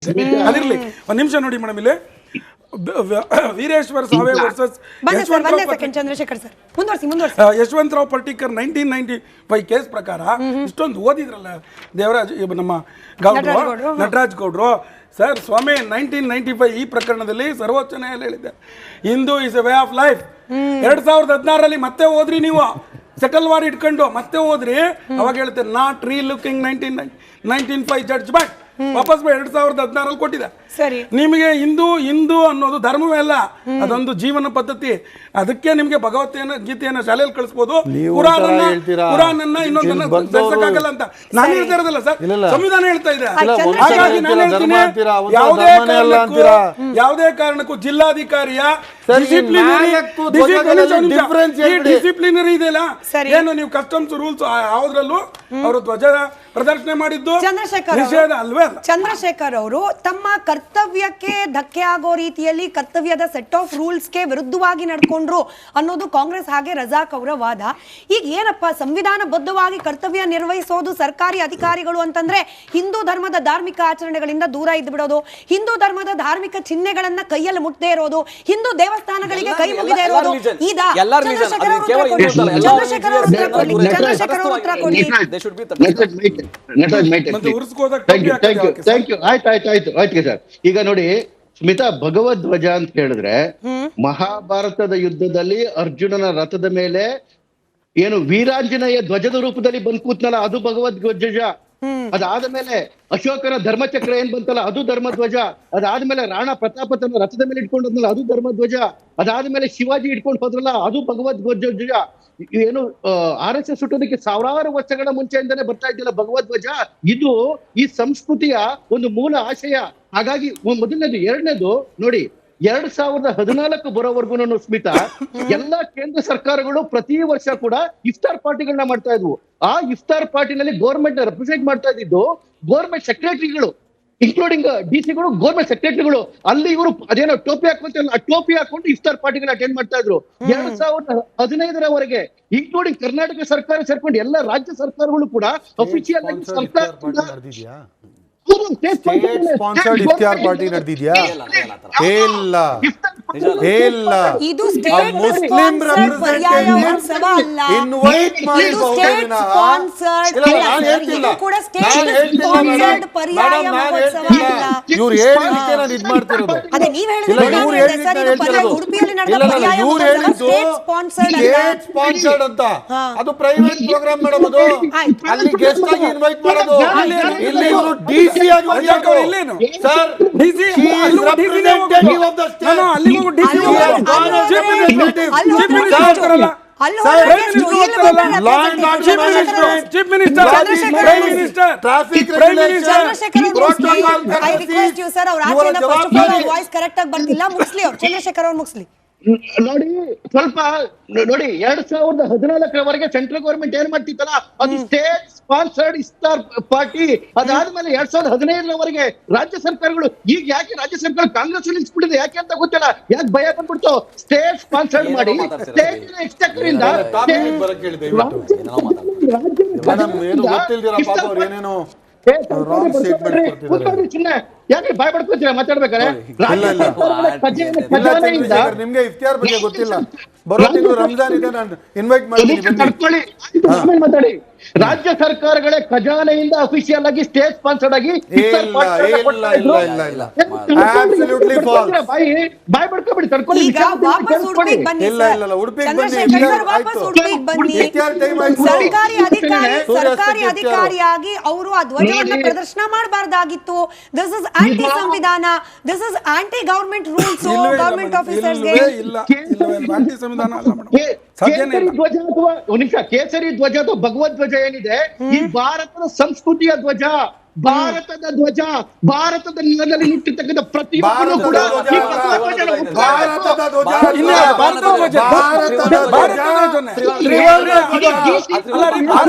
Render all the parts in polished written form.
ಅದಿರಲಿ ಒಂದು ನಿಮಿಷ ನೋಡಿ ಮೇಡಮ್ ಇಲ್ಲಿ ವೀರೇಶ್ವರ ಸಾವೆ ವರ್ಸಸ್ ಯಶವಂತರಾವ್ ಪರ್ಟಿಕರ್ 1995 ಕೇಸ್ ಪ್ರಕಾರ ಇಷ್ಟೊಂದು ಓದಿದ್ರಲ್ಲ ದೇವರಾಜ್ ನಮ್ಮ ಗೌಡ್ರು ನಟರಾಜ್ ಗೌಡ್ರು ಸರ್ ಸ್ವಾಮಿ 1995 ಈ ಪ್ರಕರಣದಲ್ಲಿ ಸರ್ವೋಚ್ಚ ನ್ಯಾಯಾಲಯ ಹೇಳಿದೆ Hindu is a way of life 2016ರಲ್ಲಿ ಮತ್ತೆ ಹೋದ್ರಿ ನೀವು ಸೆಟಲ್ ಮಾಡಿ ಇಟ್ಕೊಂಡು ಮತ್ತೆ ಹೋದ್ರಿ ಅವಾಗ ಹೇಳ್ತಾರೆ ನಾಟ್ ರೀ ಲುಕಿಂಗ್ 1995 ಜಡ್ಜ್ಮೆಂಟ್ ವಾಪಸ್ 2016ರಲ್ಲಿ ಕೊಟ್ಟಿದೆ. ನಿಮಗೆ ಹಿಂದೂ ಅನ್ನೋದು ಧರ್ಮವೇ ಅಲ್ಲ, ಅದೊಂದು ಜೀವನ ಪದ್ಧತಿ. ಅದಕ್ಕೆ ನಿಮ್ಗೆ ಭಗವದ್ಗೀತೆಯನ್ನ ಗೀತೆಯನ್ನ ಶಾಲೆಯಲ್ಲಿ ಕಳಿಸಬಹುದು, ಕುರಾನನ್ನ ಇನ್ನೊಂದನ್ನ ಬೆಳೆಸಕ್ಕಾಗಲ್ಲ ಅಂತ ನಾನು ಹೇಳ್ತಾ ಇರೋದಲ್ಲ ಸರ್, ಸಂವಿಧಾನ ಹೇಳ್ತಾ ಇದೆ. ಹಾಗಾಗಿ ನಾನು ಹೇಳ್ತೀನಿ ಯಾವುದೇ ಕಾರಣಕ್ಕೂ ಜಿಲ್ಲಾಧಿಕಾರಿಯ ಡಿಸಿಪ್ಲಿನರಿ ಇದೆಯಲ್ಲ ಏನು ನೀವು ಕಸ್ಟಮ್ಸ್ ರೂಲ್ಸ್ ಯಾವುದ್ರಲ್ಲೂ ಅವರು ಧ್ವಜ ಪ್ರದರ್ಶನೆ ಮಾಡಿದ್ದು ನಿಷೇಧ ಅಲ್ವೇ. ಚಂದ್ರಶೇಖರ್ ಅವರು ತಮ್ಮ ಕರ್ತವ್ಯಕ್ಕೆ ಧಕ್ಕೆ ಆಗೋ ರೀತಿಯಲ್ಲಿ ಕರ್ತವ್ಯದ ಸೆಟ್ ಆಫ್ ರೂಲ್ಸ್ಗೆ ವಿರುದ್ಧವಾಗಿ ನಡ್ಕೊಂಡ್ರು ಅನ್ನೋದು ಕಾಂಗ್ರೆಸ್ ಹಾಗೆ ರಜಾಕ್ ಅವರ ವಾದ. ಈಗ ಏನಪ್ಪ ಸಂವಿಧಾನಬದ್ಧವಾಗಿ ಕರ್ತವ್ಯ ನಿರ್ವಹಿಸೋದು ಸರ್ಕಾರಿ ಅಧಿಕಾರಿಗಳು ಅಂತಂದ್ರೆ ಹಿಂದೂ ಧರ್ಮದ ಧಾರ್ಮಿಕ ಆಚರಣೆಗಳಿಂದ ದೂರ ಇದ್ದು ಬಿಡೋದು, ಹಿಂದೂ ಧರ್ಮದ ಧಾರ್ಮಿಕ ಚಿಹ್ನೆಗಳನ್ನ ಕೈಯಲ್ಲಿ ಮುಟ್ಟದೇ ಇರೋದು, ಹಿಂದೂ ದೇವಸ್ಥಾನಗಳಿಗೆ ಕೈ ಮುಗಿದೇ ಇರೋದು. ಈಗ ಚಂದ್ರಶೇಖರ್ ಅವರು ಉತ್ತರ ಕೊಡಿ. ಆಯ್ತು ಸರ್. ಈಗ ನೋಡಿ ಸ್ಮಿತಾ, ಭಗವಧ್ವಜ ಅಂತ ಹೇಳಿದ್ರೆ ಮಹಾಭಾರತದ ಯುದ್ಧದಲ್ಲಿ ಅರ್ಜುನನ ರಥದ ಮೇಲೆ ಏನು ವೀರಾಂಜನೇಯ ಧ್ವಜದ ರೂಪದಲ್ಲಿ ಬಂದ್ ಕೂತ್ನಲ್ಲ ಅದು ಭಗವಧ್ವಜ. ಅದಾದ್ಮೇಲೆ ಅಶೋಕನ ಧರ್ಮಚಕ್ರ ಏನ್ ಬಂತಲ್ಲ ಅದು ಧರ್ಮಧ್ವಜ. ಅದಾದ್ಮೇಲೆ ರಾಣಾ ಪ್ರತಾಪ ತನ್ನ ರಥದ ಮೇಲೆ ಇಟ್ಕೊಂಡದ್ನಲ್ಲ ಅದು ಧರ್ಮಧ್ವಜ. ಅದಾದ್ಮೇಲೆ ಶಿವಾಜಿ ಇಟ್ಕೊಂಡು ಹೋದ್ರಲ್ಲ ಅದು ಭಗವಧ್ವಜ. ಏನು RSS ಹುಟ್ಟೋದಕ್ಕೆ ಸಾವಿರಾರು ವರ್ಷಗಳ ಮುಂಚೆಯಿಂದಾನೆ ಬರ್ತಾ ಇದ್ದಿಲ್ಲ ಭಗವಧ್ವಜ. ಇದು ಈ ಸಂಸ್ಕೃತಿಯ ಒಂದು ಮೂಲ ಆಶಯ. ಹಾಗಾಗಿ ಮೊದಲನೇದು. ಎರಡನೇದು ನೋಡಿ, 2014 ಬರೋವರೆಗೂ ಸ್ಮಿತಾ ಎಲ್ಲಾ ಕೇಂದ್ರ ಸರ್ಕಾರಗಳು ಪ್ರತಿ ವರ್ಷ ಕೂಡ ಇಫ್ತಾರ್ ಪಾರ್ಟಿಗಳನ್ನ ಮಾಡ್ತಾ ಇದ್ವು. ಆ ಇಫ್ತಾರ್ ಪಾರ್ಟಿನಲ್ಲಿ ಗೌರ್ಮೆಂಟ್ ರೆಪ್ರೆಸೆಂಟ್ ಮಾಡ್ತಾ ಇದ್ದಿದ್ದು ಗೌರ್ಮೆಂಟ್ ಸೆಕ್ರೆಟರಿಗಳು, ಇನ್ಕ್ಲೂಡಿಂಗ್ DC ಗಳು, ಗೌರ್ಮೆಂಟ್ ಸೆಕ್ರೆಟರಿಗಳು. ಅಲ್ಲಿ ಇವರು ಅದೇನೋ ಟೋಪಿ ಹಾಕೊಂತ ಆ ಟೋಪಿ ಹಾಕೊಂಡು ಇಫ್ತಾರ್ ಪಾರ್ಟಿಗಳನ್ನ ಅಟೆಂಡ್ ಮಾಡ್ತಾ ಇದ್ರು 2015ರವರೆಗೆ, ಇನ್ಕ್ಲೂಡಿಂಗ್ ಕರ್ನಾಟಕ ಸರ್ಕಾರ ಸೇರ್ಕೊಂಡು ಎಲ್ಲ ರಾಜ್ಯ ಸರ್ಕಾರಗಳು ಕೂಡ ಅಫಿಷಿಯಲ್ ಆಗಿ ಇದು ಸ್ಟೇಟ್ ಸ್ಪಾನ್ಸರ್ಡ್ ಅಂತ ಅದು ಪ್ರೈವೇಟ್ ಪ್ರೋಗ್ರಾಮ್ ಮೇಡಮ್. ಅದು ಅಲ್ಲಿ ಗೆಸ್ಟ್ ಆಗಿ ಇನ್ವೈಟ್ ಮಾಡೋದು. ಇಲ್ಲಿ ಇವರು DC ನೋಡಿ ಸ್ವಲ್ಪ ನೋಡಿ 2014ರವರೆಗೆ ಸೆಂಟ್ರಲ್ ಗವರ್ಮೆಂಟ್ ಏನ್ ಮಾಡ್ತಿತ್ತಲ್ಲ ಅದು ಸ್ಟೇಟ್ ಸ್ಪಾನ್ಸರ್ಡ್ ಇಫ್ತಾರ್ ಪಾರ್ಟಿ. ಅದಾದ್ಮೇಲೆ 2015ರವರೆಗೆ ರಾಜ್ಯ ಸರ್ಕಾರಗಳು, ಈಗ ಯಾಕೆ ರಾಜ್ಯ ಸರ್ಕಾರ ಕಾಂಗ್ರೆಸ್ ನಿಲ್ಸ್ಬಿಟ್ಟಿದೆ ಯಾಕೆ ಅಂತ ಗೊತ್ತಿಲ್ಲ, ಯಾಕೆ ಭಯ ಬಂದ್ಬಿಡ್ತು, ಸ್ಟೇಟ್ ಸ್ಪಾನ್ಸರ್ಡ್ ಮಾಡಿ ಸ್ಟೇಟ್ ಎಕ್ಸ್ಚೆಕರ್ ಇಂದ ಯಾಕೆ ಭಯ ಪಡ್ಕೋತೀರಾ ಮಾತಾಡ್ಬೇಕಾರೆ? ನಿಮ್ಗೆ ಇಫ್ತಿಯಾರ್ ಬಗ್ಗೆ ಗೊತ್ತಿಲ್ಲ. ಬರೋ ತಿಂಗಳು ರಂಜಾನ್ ಇದೆ, ನಾನು ಇನ್ವೈಟ್ ಮಾಡ್ತೀನಿ. ಮಾತಾಡಿ. ರಾಜ್ಯ ಸರ್ಕಾರಗಳೇ ಖಜಾನೆಯಿಂದ ಅಫಿಷಿಯಲ್ ಆಗಿ ಸ್ಟೇಟ್ ಸ್ಪಾನ್ಸರ್ಡ್ ಆಗಿ ಬಾಯ್ ಬಡ್ಕೊಬಿಡಿ ತಡ್ಕೊಳ್ಳಿ. ಸರ್ಕಾರಿ ಅಧಿಕಾರಿಯಾಗಿ ಅವರು ಆ ಧ್ವಜವನ್ನ ಪ್ರದರ್ಶನ ಮಾಡಬಾರ್ದಾಗಿತ್ತು. ದಿಸ್ ಇಸ್ ಆಂಟಿ ಸಂವಿಧಾನ, this is anti government rules. Government ಆಫೀಸರ್ಸ್ಗೆ ಕೇಸರಿ ಧ್ವಜ ಅಥವಾ ಭಗವಧ್ವಜ ಏನಿದೆ ಈ ಭಾರತದ ಸಂಸ್ಕೃತಿಯ ಧ್ವಜ, ಭಾರತದ ಧ್ವಜ. ಭಾರತದ ನೆಲದಲ್ಲಿ ನಿಂತಿರ್ತಕ್ಕಂಥ ಪ್ರತಿಯೊಬ್ಬರು ಕೂಡ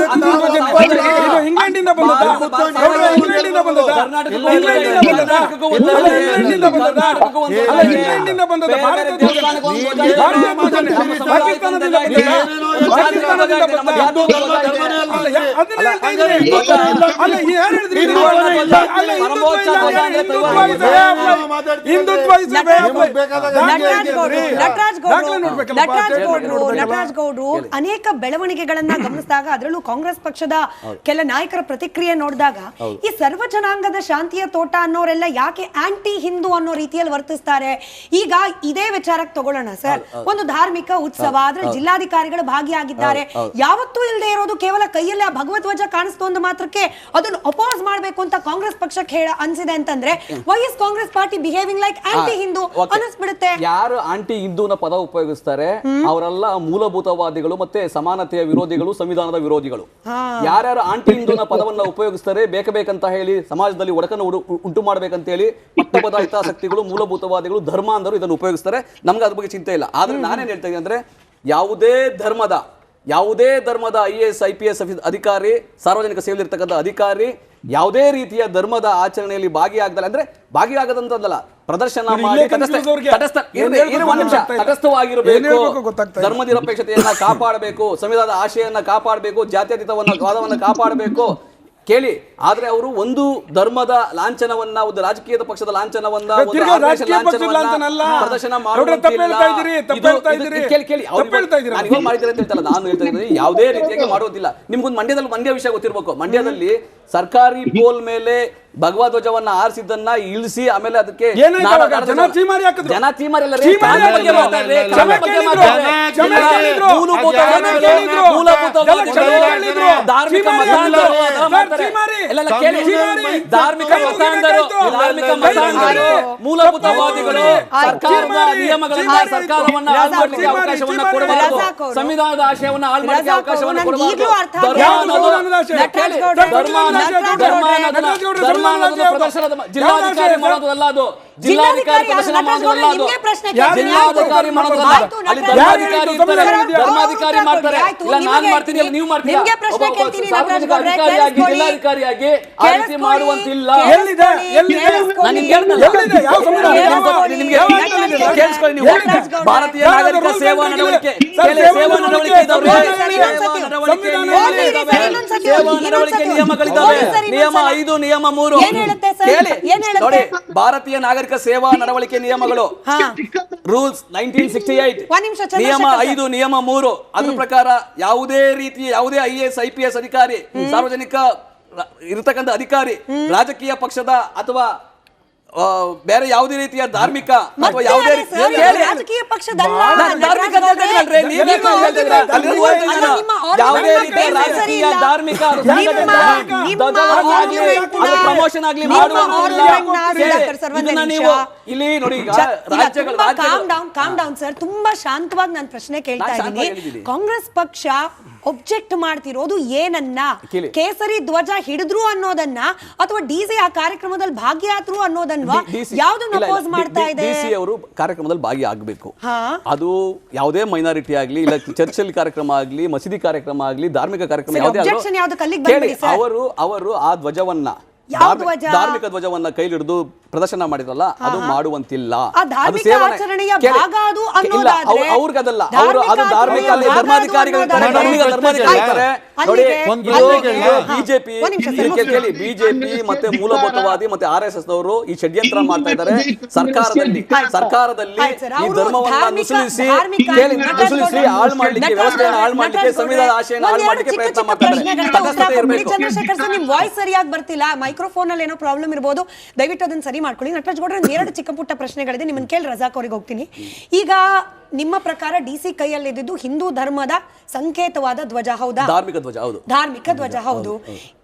ಅಲ್ಲ, ಇಂಗ್ಲೆಂಡಿಂದ ಬಂದದ್ದು ಭಾರತ ಧ್ವಜ. ಭಾರತೀಯ ಧ್ವಜನೇ. ಪಾಕಿಸ್ತಾನದಿಂದ ಬಂದದ್ದು. ಪಾಕಿಸ್ತಾನದಿಂದ ಬಂದದ್ದು. ಅಲ್ಲ, ಅದನ್ನ ಹೇಳ್ತಾ ಇದ್ದೀನಿ. ಅಲ್ಲ, ಯಾರು ಹೇಳಿದ್ರಿ ನೀವು? ಅಲ್ಲ, Hindutva is a way of life. Nataraj ಗೌಡ್ರು ಅನೇಕ ಬೆಳವಣಿಗೆಗಳನ್ನ ಗಮನಿಸಿದಾಗ, ಅದರಲ್ಲೂ ಕಾಂಗ್ರೆಸ್ ಪಕ್ಷದ ಕೆಲ ನಾಯಕರ ಪ್ರತಿಕ್ರಿಯೆ ನೋಡಿದಾಗ, ಈ ಸರ್ವ ಜನಾಂಗದ ಶಾಂತಿಯ ತೋಟ ಅನ್ನೋರೆಲ್ಲ ಯಾಕೆ ಆಂಟಿ ಹಿಂದೂ ಅನ್ನೋ ರೀತಿಯಲ್ಲಿ ವರ್ತಿಸ್ತಾರೆ? ಈಗ ಇದೇ ವಿಚಾರಕ್ಕೆ ತಗೊಳ್ಳೋಣ ಸರ್. ಒಂದು ಧಾರ್ಮಿಕ ಉತ್ಸವ, ಅದ್ರಲ್ಲಿ ಜಿಲ್ಲಾಧಿಕಾರಿಗಳು ಭಾಗಿಯಾಗಿದ್ದಾರೆ. ಯಾವತ್ತೂ ಇಲ್ಲದೆ ಇರೋದು ಕೇವಲ ಕೈಯಲ್ಲಿ ಆ ಭಗವತ್ ಧ್ವಜ ಕಾಣಿಸ್ತು ಅಂದ ಮಾತ್ರಕ್ಕೆ ಅದನ್ನು ಅಪೋಸ್ ಮಾಡಬೇಕು ಅಂತ ಕಾಂಗ್ರೆಸ್ ಪಕ್ಷಕ್ಕೆ ಅನ್ಸಿದೆ ಅಂತಂದ್ರೆ, why is Congress party behaving like anti Hindu ಅನಿಸ್ಬಿಡುತ್ತೆ. ಯಾರು ಆಂಟಿ ಹಿಂದೂನ ಪದ ಉಪಯೋಗಿಸ್ತಾರೆ ಅವರೆಲ್ಲ ಮೂಲಭೂತವಾದಿಗಳು ಮತ್ತೆ ಸಮಾನತೆಯ ವಿರೋಧಿಗಳು, ಸಂವಿಧಾನದ ವಿರೋಧಿಗಳು. ಯಾರ್ಯಾರು ಆಂಟಿ ಹಿಂದೂನ ಪದವನ್ನ ಉಪಯೋಗಿಸ್ತಾರೆ ಬೇಕಂತ ಹೇಳಿ ಸಮಾಜದಲ್ಲಿ ಒಡಕನ್ನು ಉಂಟು ಮಾಡ್ಬೇಕಂತ ಹೇಳಿ ಪಟ್ಟಬದ್ಧ ಹಿತಾಸಕ್ತಿಗಳು, ಮೂಲಭೂತವಾದಿಗಳು, ಧರ್ಮಾಂಧರು ಇದನ್ನು ಉಪಯೋಗಿಸ್ತಾರೆ. ನಮ್ಗೆ ಅದ್ರ ಬಗ್ಗೆ ಚಿಂತೆ ಇಲ್ಲ. ಆದ್ರೆ ನಾನೇನ್ ಹೇಳ್ತಾ ಇದ್ದೀನಿ ಅಂದ್ರೆ, ಯಾವುದೇ ಧರ್ಮದ IAS IPS ಅಧಿಕಾರಿ, ಸಾರ್ವಜನಿಕ ಸೇವೆಯಲ್ಲಿರ್ತಕ್ಕಂಥ ಅಧಿಕಾರಿ ಯಾವುದೇ ರೀತಿಯ ಧರ್ಮದ ಆಚರಣೆಯಲ್ಲಿ ಭಾಗಿಯಾಗದಲ್ಲ, ಅಂದ್ರೆ ಭಾಗಿಯಾಗದಂತಲ್ಲ, ಪ್ರದರ್ಶನ ಮಾಡಿ ತಟಸ್ಥವಾಗಿರಬೇಕು, ಧರ್ಮ ನಿರಪೇಕ್ಷತೆಯನ್ನ ಕಾಪಾಡಬೇಕು, ಸಂವಿಧಾನದ ಆಶಯವನ್ನ ಕಾಪಾಡಬೇಕು, ಜಾತ್ಯತೀತವಾದವನ್ನ ಕಾಪಾಡಬೇಕು ಕೇಳಿ. ಆದ್ರೆ ಅವರು ಒಂದು ಧರ್ಮದ ಲಾಂಛನವನ್ನ, ಒಂದು ರಾಜಕೀಯ ಪಕ್ಷದ ಲಾಂಛನವನ್ನ ಪ್ರದರ್ಶನ ನಾನು ಹೇಳ್ತಾ ಇದ್ದೀನಿ, ಯಾವುದೇ ರೀತಿಯಾಗಿ ಮಾಡುವುದಿಲ್ಲ. ನಿಮ್ಗೊಂದು ಮಂಡ್ಯ ವಿಷಯ ಗೊತ್ತಿರಬೇಕು. ಮಂಡ್ಯದಲ್ಲಿ ಸರ್ಕಾರಿ ಪೋಲ್ ಮೇಲೆ ಭಗವಧ್ವಜವನ್ನ ಆರಿಸಿದ್ದನ್ನ ಇಳಿಸಿ ಆಮೇಲೆ ಅದಕ್ಕೆ ಜನ ಚೀಮಾರಿ ಧಾರ್ಮಿಕ ಮೂಲಭೂತವಾದಿಗಳು ಸರ್ಕಾರದ ನಿಯಮಗಳನ್ನ, ಸರ್ಕಾರವನ್ನ ಹಾಳು ಮಾಡಲಿಕ್ಕೆ ಅವಕಾಶವನ್ನ ಕೊಡಬಾರದು, ಸಂವಿಧಾನದ ಆಶಯವನ್ನ ಹಾಳು ಮಾಡಲಿಕ್ಕೆ ಅವಕಾಶವನ್ನ ಕೊಡಬಾರದು. ಜಿಲ್ಲಾಧಿಕಾರಿ ಮಾಡೋದಲ್ಲ ಅದು, ಜಿಲ್ಲಾಧಿಕಾರಿ ಪ್ರದರ್ಶನ ಮಾಡೋದಲ್ಲ ಅದು, ಜಿಲ್ಲಾಧಿಕಾರಿ ಮಾಡೋದಲ್ಲ. ಅಲ್ಲಿ ಧರ್ಮಾಧಿಕಾರಿ ಇರ್ತಾರೆ, ಧರ್ಮಾಧಿಕಾರಿ ಮಾಡ್ತಾರೆ. ಇಲ್ಲ ನಾನ್ ಮಾಡ್ತೀನಿ, ಇಲ್ಲ ನೀವು ಮಾಡ್ತೀರಾ. ಸಾರ್ವಜನಿಕ ಅಧಿಕಾರಿಯಾಗಿ, ಜಿಲ್ಲಾಧಿಕಾರಿಯಾಗಿ ಆ ರೀತಿ ಮಾಡುವಂತಿಲ್ಲ. ಕೇಳಿಸ್ಕೊಳ್ಳಿ ನೀವು. ಭಾರತೀಯ ನಾಗರಿಕ ಸೇವಾ ನಡವಳಿಕೆ ನಿಯಮಗಳಿದ್ದಾವೆ. ನಿಯಮ 5, ನಿಯಮ 3 ಕೇಳಿ ನೋಡಿ. ಭಾರತೀಯ ನಾಗರಿಕ ಸೇವಾ ನಡವಳಿಕೆ ನಿಯಮಗಳು, ರೂಲ್ಸ್ 1968, ನಿಯಮ 5, ನಿಯಮ 3. ಅದ್ರ ಪ್ರಕಾರ ಯಾವುದೇ IAS IPS ಅಧಿಕಾರಿ, ಸಾರ್ವಜನಿಕ ಇರತಕ್ಕಂಥ ಅಧಿಕಾರಿ, ರಾಜಕೀಯ ಪಕ್ಷದ ಅಥವಾ ಬೇರೆ ಯಾವುದೇ ರೀತಿಯ ಧಾರ್ಮಿಕ ಅಥವಾ ಯಾವುದೇ ರಾಜಕೀಯ ಪಕ್ಷದಲ್ಲ, ಯಾವುದೇ ರೀತಿಯ ರಾಜಕೀಯ ಧಾರ್ಮಿಕ ಪ್ರಮೋಷನ್ ಆಗ್ಲಿ ಮಾಡುವಂತಿಲ್ಲ. ನೀವು ಇಲ್ಲಿ ನೋಡಿ, ಕಾಮ್ ಡೌನ್ ಸರ್. ತುಂಬಾ ಶಾಂತವಾಗಿ ನಾನು ಪ್ರಶ್ನೆ ಕೇಳ್ತಾ ಇದ್ದೀನಿ. ಕಾಂಗ್ರೆಸ್ ಪಕ್ಷ ಒಬ್ಜೆಕ್ಟ್ ಮಾಡ್ತಿರೋದು ಏನನ್ನ? ಕೇಸರಿ ಧ್ವಜ ಹಿಡಿದ್ರು ಅನ್ನೋದನ್ನ, ಅಥವಾ DC ಆ ಕಾರ್ಯಕ್ರಮದಲ್ಲಿ ಭಾಗಿಯಾದ್ರು ಅನ್ನೋದನ್ನ, ಯಾವ್ದನ್ನ ಅಪೋಸ್ ಮಾಡ್ತಾ ಇದೆ? DC ಅವರು ಕಾರ್ಯಕ್ರಮದಲ್ಲಿ ಭಾಗಿಯಾಗಬೇಕು. ಅದು ಯಾವುದೇ ಮೈನಾರಿಟಿ ಆಗ್ಲಿ, ಇಲ್ಲ ಚರ್ಚಲ್ಲಿ ಕಾರ್ಯಕ್ರಮ ಆಗ್ಲಿ, ಮಸೀದಿ ಕಾರ್ಯಕ್ರಮ ಆಗ್ಲಿ, ಧಾರ್ಮಿಕ ಕಾರ್ಯಕ್ರಮ ಯಾವುದೇ ಅವರು ಆ ಧ್ವಜವನ್ನ, ಧಾರ್ಮಿಕ ಧ್ವಜವನ್ನ ಕೈಲಿ ಹಿಡಿದು ಪ್ರದರ್ಶನ ಮಾಡಿದ್ರಲ್ಲ, ಅದು ಮಾಡುವಂತಿಲ್ಲ. ಅವ್ರಿಗದಲ್ಲ, ಅದು ಧಾರ್ಮಿಕ ಧರ್ಮಾಧಿಕಾರಿಗಳು ಬಿಜೆಪಿ ಮತ್ತೆ ಮೂಲಭೂತವಾದಿ ಮತ್ತೆ RSS ನವರು ಈ ಷಡ್ಯಂತ್ರ ಮಾಡ್ತಾ ಇದ್ದಾರೆ. ಸರ್ಕಾರದಲ್ಲಿ ಈ ಧರ್ಮವನ್ನ ನುಸುಳಿಸಿ ಹಾಳು ಮಾಡ್ಲಿಕ್ಕೆ, ವ್ಯವಸ್ಥೆಯನ್ನು ಹಾಳು ಮಾಡ್ಲಿಕ್ಕೆ, ಸಂವಿಧಾನ ಆಶಯನ ಹಾಳು ಮಾಡ್ಲಿಕ್ಕೆ ಪ್ರಯತ್ನ ಮಾಡ್ತಾರೆ. ಚಂದ್ರಶೇಖರ್ ಸರ್, ನಿಮ್ ವಾಯ್ಸ್ ಸರಿಯಾಗಿ ಬರ್ತಿಲ್ಲ, ಮೈಕ್ರೋಫೋನ್ ಅಲ್ಲಿ ಏನೋ ಪ್ರಾಬ್ಲಮ್ ಇರಬಹುದು, ದಯವಿಟ್ಟು ಅದನ್ನ ಸರಿ ಮಾಡ್ಕೊಳ್ಳಿ. ನಟರಾಜ್ ಗೌಡ್ರ, 2 ಚಿಕ್ಕ ಪುಟ್ಟ ಪ್ರಶ್ನೆಗಳಿದೆ, ನಿಮ್ಮನ್ನ ಕೇಳಿ ರಜಾಕ್ ಅವರಿಗೆ ಹೋಗ್ತೀನಿ. ಈಗ ನಿಮ್ಮ ಪ್ರಕಾರ DC ಕೈಯಲ್ಲಿದ್ದು ಹಿಂದೂ ಧರ್ಮದ ಸಂಕೇತವಾದ ಧ್ವಜ ಹೌದಾ? ಧಾರ್ಮಿಕ ಧ್ವಜ ಹೌದು. ಧಾರ್ಮಿಕ ಧ್ವಜ ಹೌದು.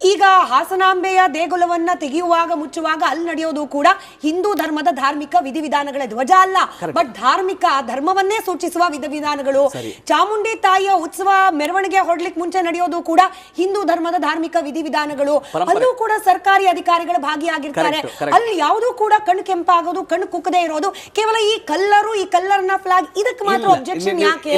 ಈಗ ಹಾಸನಾಂಬೆಯ ದೇಗುಲವನ್ನ ತೆಗೆಯುವಾಗ, ಮುಚ್ಚುವಾಗ ಅಲ್ಲಿ ನಡೆಯೋದು ಕೂಡ ಹಿಂದೂ ಧರ್ಮದ ಧಾರ್ಮಿಕ ವಿಧಿವಿಧಾನಗಳ ಧ್ವಜ ಅಲ್ಲ, ಬಟ್ ಧಾರ್ಮಿಕ ಧರ್ಮವನ್ನೇ ಸೂಚಿಸುವ ವಿಧಿವಿಧಾನಗಳು. ಚಾಮುಂಡಿ ತಾಯಿಯ ಉತ್ಸವ ಮೆರವಣಿಗೆ ಹೊರಡ್ಲಿಕ್ಕೆ ಮುಂಚೆ ನಡೆಯೋದು ಕೂಡ ಹಿಂದೂ ಧರ್ಮದ ಧಾರ್ಮಿಕ ವಿಧಿವಿಧಾನಗಳು. ಅಲ್ಲೂ ಕೂಡ ಸರ್ಕಾರಿ ಅಧಿಕಾರಿಗಳು ಭಾಗಿಯಾಗಿರ್ತಾರೆ. ಅಲ್ಲಿ ಯಾವುದೂ ಕೂಡ ಕಣ್ಣು ಕೆಂಪಾಗೋದು, ಕಣ್ಣು ಕುಕ್ಕದೇ ಇರೋದು, ಕೇವಲ ಈ ಕಲ್ಲರ್ನ ಫ್ಲಾಗ್, ಇದಕ್ಕೆ ಮಾತ್ರ ಅಬ್ಜೆಕ್ಷನ್ ಯಾಕೆ?